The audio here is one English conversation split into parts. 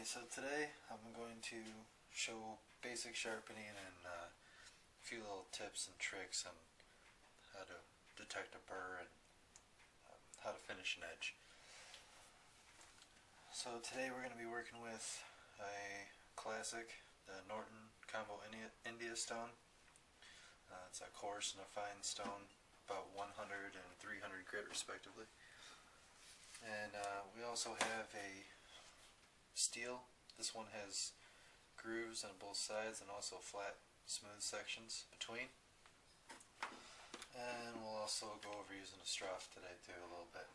So today I'm going to show basic sharpening and a few little tips and tricks on how to detect a burr and how to finish an edge. So today we're going to be working with a classic, the Norton India stone. It's a coarse and a fine stone, about 100 and 300 grit respectively. And we also have a steel. This one has grooves on both sides and also flat, smooth sections between. And we'll also go over using a strop today too a little bit.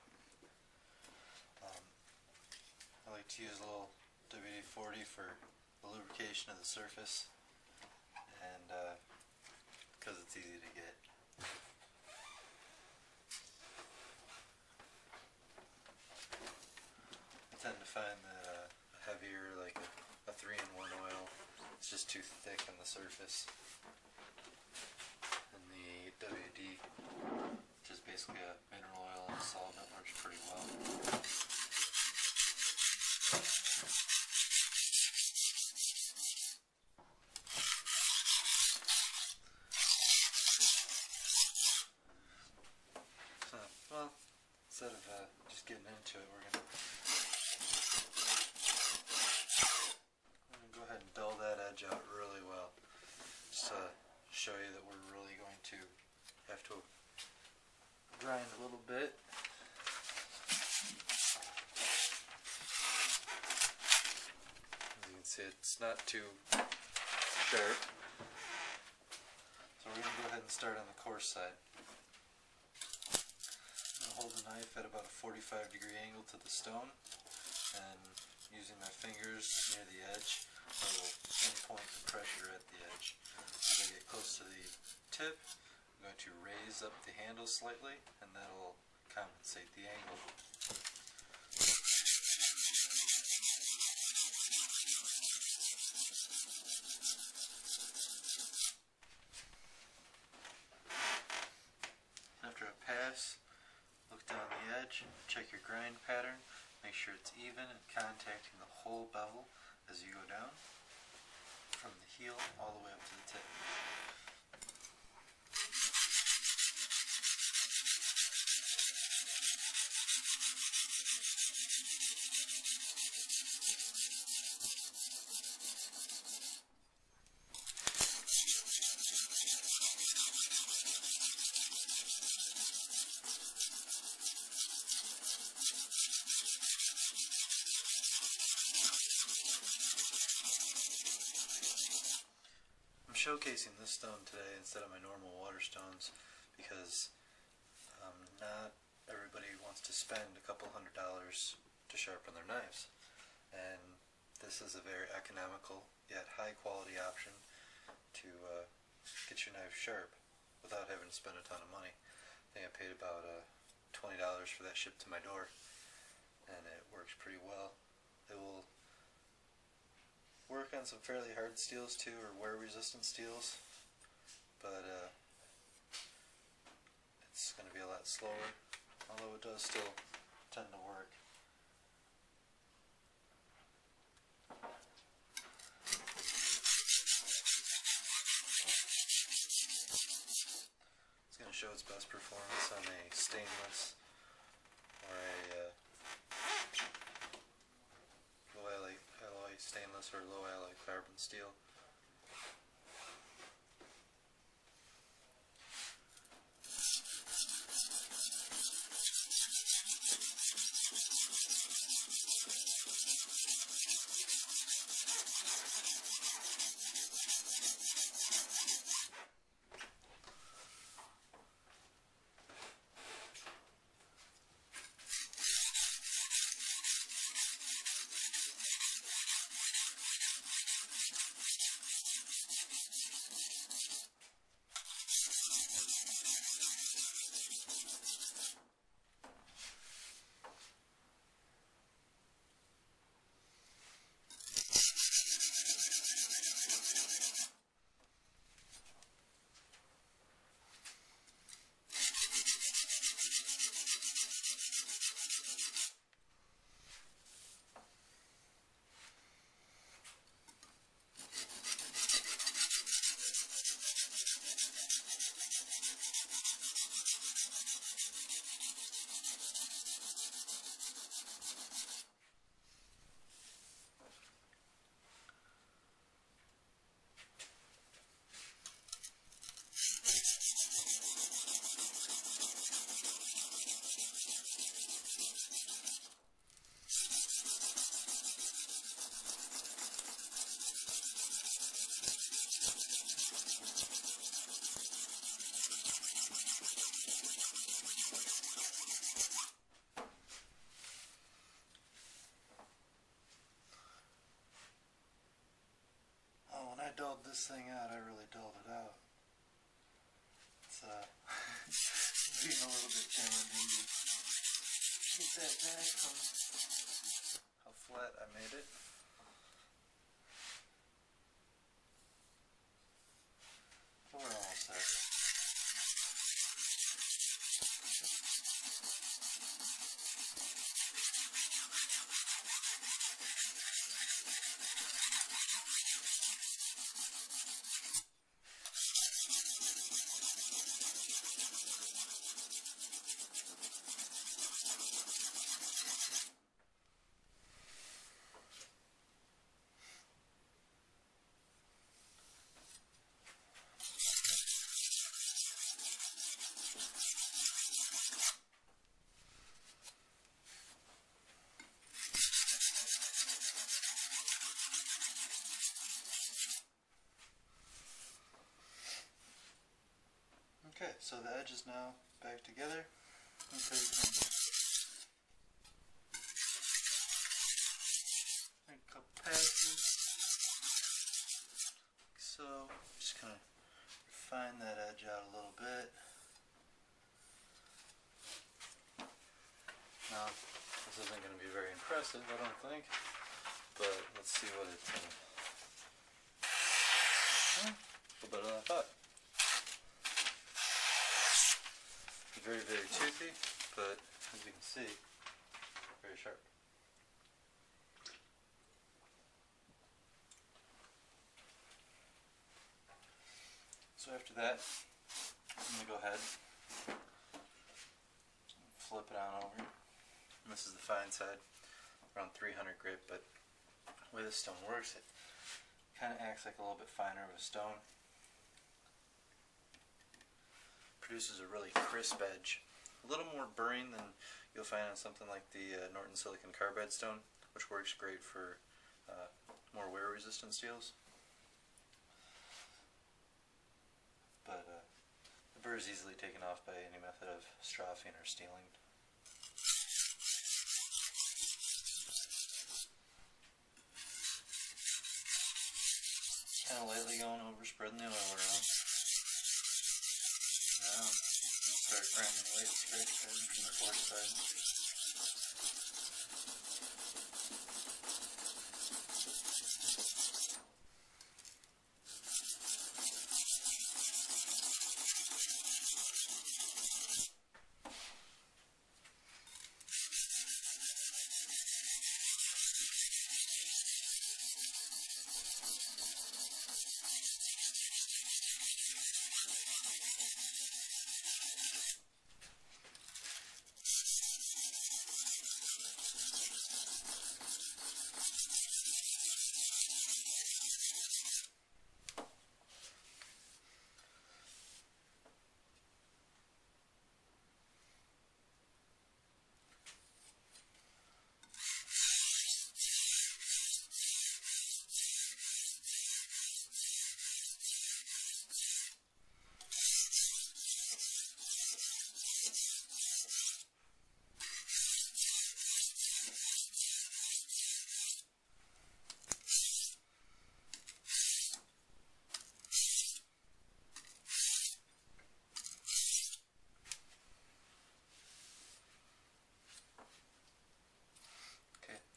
I like to use a little WD-40 for the lubrication of the surface, and because it's easy to get. I tend to find that heavier, like a 3-in-1 oil, it's just too thick on the surface. And the WD, which is basically a mineral oil and solvent, works pretty well. So, well, instead of just getting into it, we're going to go ahead and dull that edge out really well, just to show you that we're really going to have to grind a little bit. As you can see, it's not too sharp, so we're going to go ahead and start on the coarse side. I'm going to hold the knife at about a 45-degree angle to the stone, and using my fingers near the edge, I will pinpoint the pressure at the edge. As I get close to the tip, I'm going to raise up the handle slightly, and that will compensate the angle. After a pass, look down the edge, check your grind pattern, make sure it's even and contacting the whole bevel as you go down, from the heel all the way up to the tip. I'm showcasing this stone today instead of my normal water stones because not everybody wants to spend a couple $100 to sharpen their knives, and this is a very economical yet high quality option to get your knife sharp without having to spend a ton of money. I think I paid about $20 for that shipped to my door, and it works pretty well. It will work on some fairly hard steels too, or wear resistant steels, but it's going to be a lot slower, although it does still tend to work. It's going to show its best performance on a stainless or a low alloy stainless or low alloy carbon steel. this thing out, I really dulled it out. It's being a little bit challenging to keep that back from how flat I made it. But we're almost there. Okay, so the edge is now back together. Okay, make a couple passes. Like so, just kind of refine that edge out a little bit. Now, this isn't going to be very impressive, I don't think, but let's see what it's a little better than I thought. Very, very toothy, but as you can see, very sharp. So after that, I'm going to go ahead and flip it on over. And this is the fine side, around 300 grit, but the way this stone works, it kind of acts like a little bit finer of a stone. Produces a really crisp edge. A little more burring than you'll find on something like the Norton silicon carbide stone, which works great for more wear resistant steels. But the burr is easily taken off by any method of stropping or steeling. Kind of lightly going over, spreading the oil around. Now, start grinding away the scratch pattern from the fork side.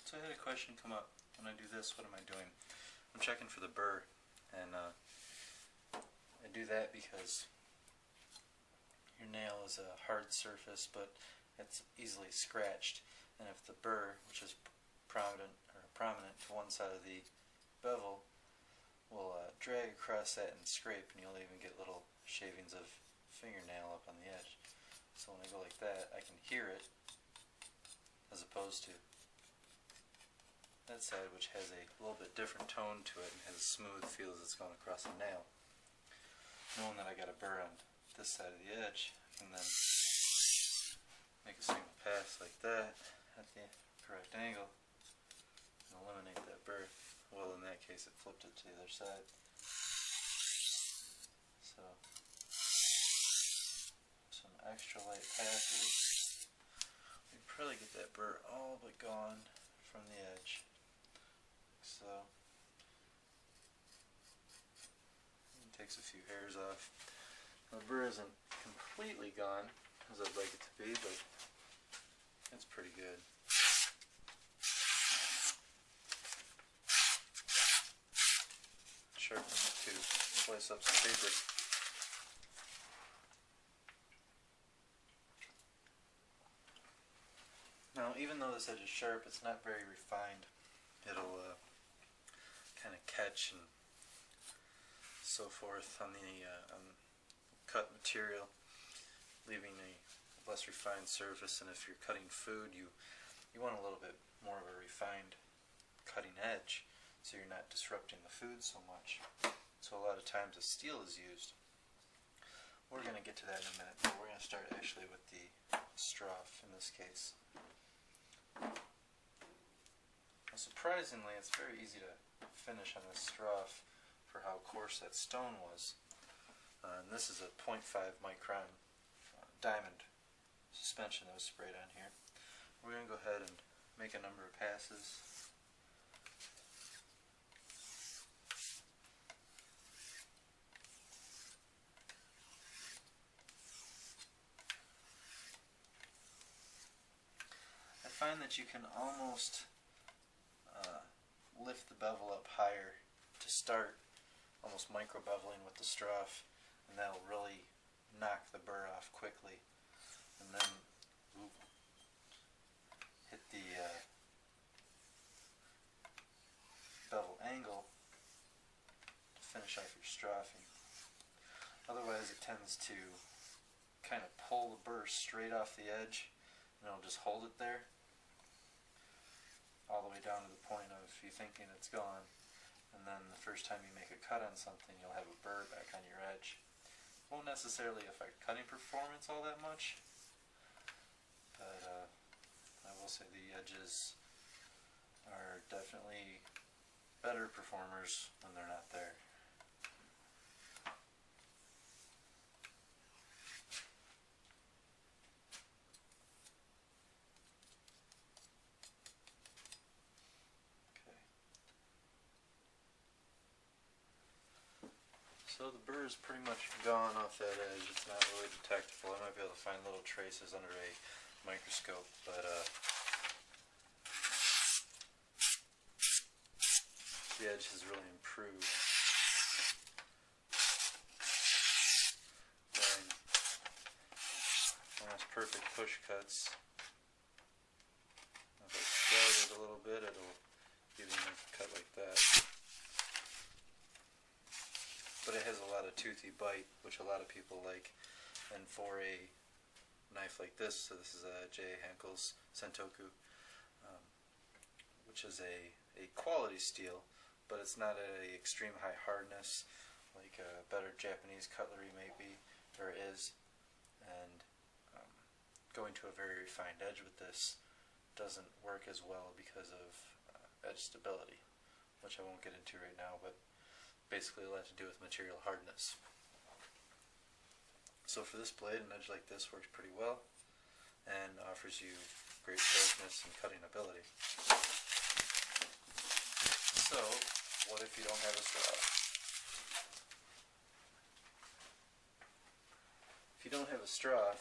So I had a question come up. When I do this, what am I doing? I'm checking for the burr, and I do that because your nail is a hard surface, but it's easily scratched. And if the burr, which is prominent to one side of the bevel, will drag across that and scrape, and you'll even get little shavings of fingernail up on the edge. So when I go like that, I can hear it, as opposed to that side, which has a little bit different tone to it and has a smooth feel as it's going across a nail. Knowing that I got a burr on this side of the edge, I can then make a single pass like that at the correct angle and eliminate that burr. Well, in that case, it flipped it to the other side. So, some extra light passes. We can probably get that burr all but gone from the edge. So, takes a few hairs off. The burr isn't completely gone as I'd like it to be, but it's pretty good. Sharpen to slice up some paper. Now, even though this edge is sharp, it's not very refined. It'll kind of catch and so forth on the cut material, leaving a less refined surface. And if you're cutting food, you want a little bit more of a refined cutting edge, so you're not disrupting the food so much. So a lot of times a steel is used. We're going to get to that in a minute, but we're going to start actually with the strop in this case. Now, surprisingly, it's very easy to finish on this strop for how coarse that stone was. And this is a 0.5 micron diamond suspension that was sprayed on here. We're going to go ahead and make a number of passes. I find that you can almost lift the bevel up higher to start, almost micro beveling with the strop, and that'll really knock the burr off quickly. And then hit the bevel angle to finish off your strafing. Otherwise it tends to kind of pull the burr straight off the edge, and it'll just hold it there all the way down to the point of you thinking it's gone, and then the first time you make a cut on something, you'll have a burr back on your edge. Won't necessarily affect cutting performance all that much, but I will say the edges are definitely better performers when they're not there. So the burr is pretty much gone off that edge. It's not really detectable. I might be able to find little traces under a microscope, but the edge has really improved. And almost perfect push cuts. If I spread it a little bit, it'll even make a cut like that. But it has a lot of toothy bite, which a lot of people like. And for a knife like this, so this is a J. Henckels Sentoku, which is a quality steel, but it's not at an extreme high hardness like a better Japanese cutlery may be, or is. And going to a very refined edge with this doesn't work as well because of edge stability, which I won't get into right now, but basically a lot to do with material hardness. So for this blade, an edge like this works pretty well and offers you great sharpness and cutting ability. So what if you don't have a strop? If you don't have a strop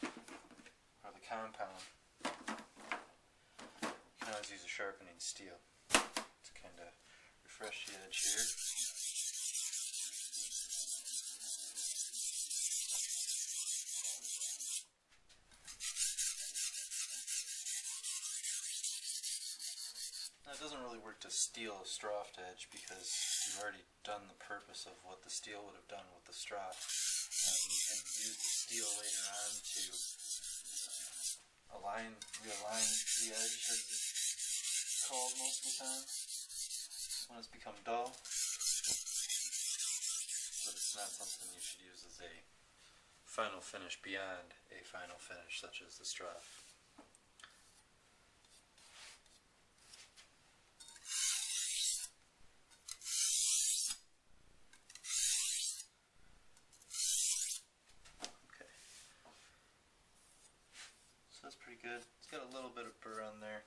or the compound, you can always use a sharpening steel to kind of refresh the edge here. Now it doesn't really work to steel a strop edge because you've already done the purpose of what the steel would have done with the strop. You can use the steel later on to realign the edge, as it's called most of the time, when it's become dull, but it's not something you should use as a final finish beyond a final finish such as the strop. Okay, so that's pretty good. It's got a little bit of burr on there,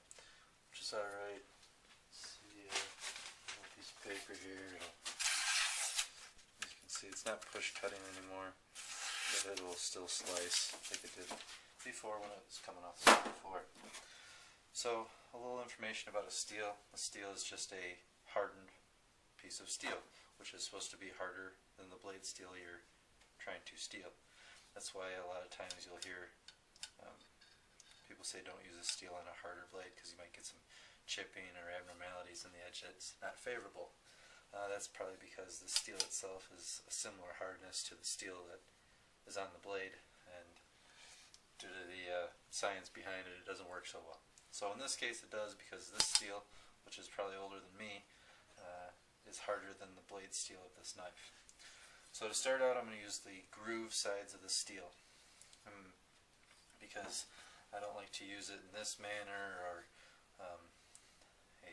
which is alright. See, a little piece of paper here. It'll It's not push cutting anymore, but it will still slice like it did before when it was coming off the saw before. So a little information about a steel. A steel is just a hardened piece of steel, which is supposed to be harder than the blade steel you're trying to steel. That's why a lot of times you'll hear people say don't use a steel on a harder blade because you might get some chipping or abnormalities in the edge that's not favorable. That's probably because the steel itself is a similar hardness to the steel that is on the blade, and due to the science behind it, it doesn't work so well. So in this case it does, because this steel, which is probably older than me, is harder than the blade steel of this knife. So to start out, I'm going to use the groove sides of the steel, because I don't like to use it in this manner or a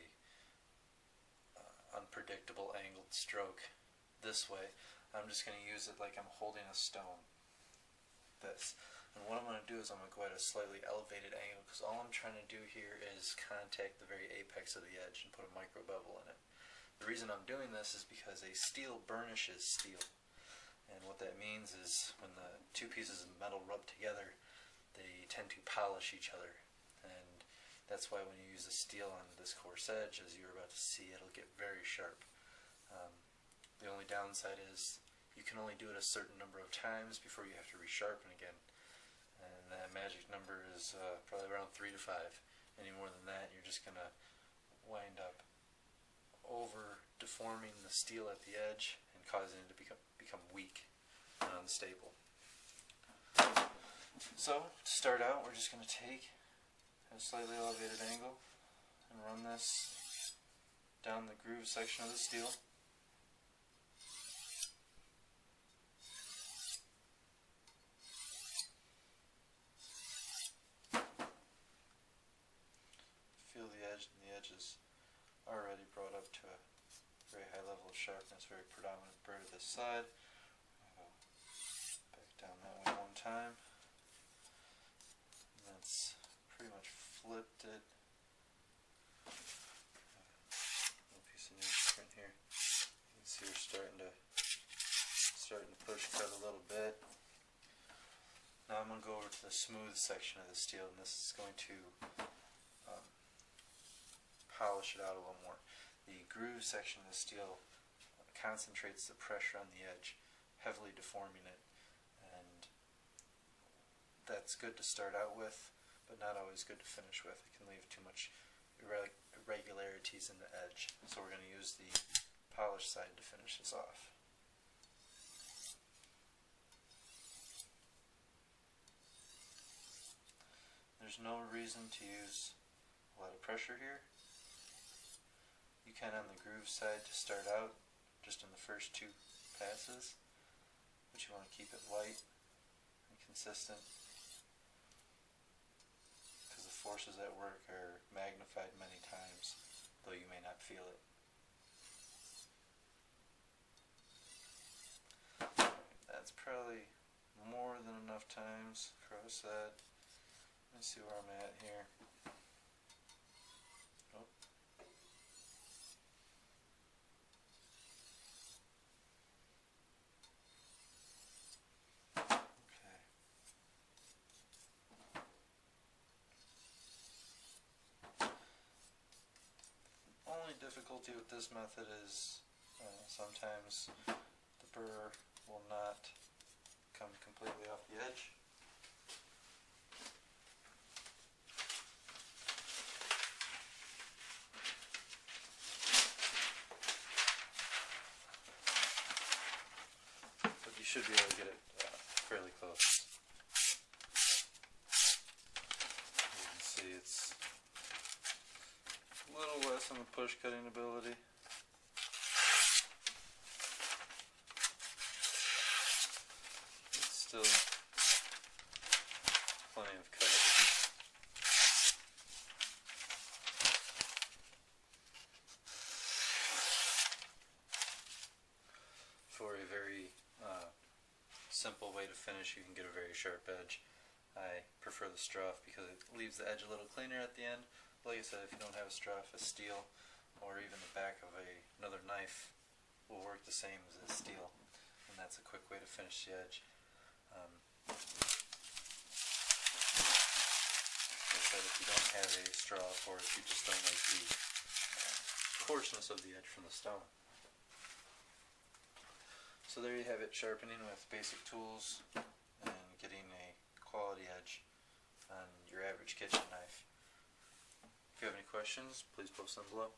unpredictable angled stroke this way. I'm just going to use it like I'm holding a stone, this. And what I'm going to do is I'm going to go at a slightly elevated angle, because all I'm trying to do here is contact the very apex of the edge and put a micro bevel in it. The reason I'm doing this is because a steel burnishes steel. And what that means is when the two pieces of metal rub together, they tend to polish each other. And that's why when you use a steel on this coarse edge, as you're about to see, it'll get very sharp. The only downside is you can only do it a certain number of times before you have to resharpen again. And that magic number is probably around 3 to 5. Any more than that, you're just going to wind up over deforming the steel at the edge and causing it to become weak and unstable. So to start out, we're just going to take a slightly elevated angle and run this down the groove section of the steel. Feel the edge, and the edge is already brought up to a very high level of sharpness, very predominant burr to this side. I'll go back down that way one time. And that's pretty much flipped it. A little piece of newsprint here. You can see we're starting to push cut a little bit. Now I'm going to go over to the smooth section of the steel, and this is going to polish it out a little more. The groove section of the steel concentrates the pressure on the edge, heavily deforming it, and that's good to start out with, but not always good to finish with. It can leave too much irregularities in the edge. So we're going to use the polished side to finish this off. There's no reason to use a lot of pressure here. You can on the groove side to start out, just in the first 2 passes, but you want to keep it light and consistent, because the forces at work are magnified many times, though you may not feel it. That's probably more than enough times across that. Let me see where I'm at here. Difficulty with this method is sometimes the burr will not come completely off the edge. But you should be able to get it fairly close. You can see it's a little less on the push cutting ability. It's still plenty of cut. For a very simple way to finish, you can get a very sharp edge. I prefer the strop because it leaves the edge a little cleaner at the end. Like I said, if you don't have a strop, a steel, or even the back of another knife will work the same as a steel. And that's a quick way to finish the edge. But if you don't have a strop, or if you just don't like the coarseness of the edge from the stone. So there you have it, sharpening with basic tools and getting a quality edge on your average kitchen knife. If you have any questions, please post them below.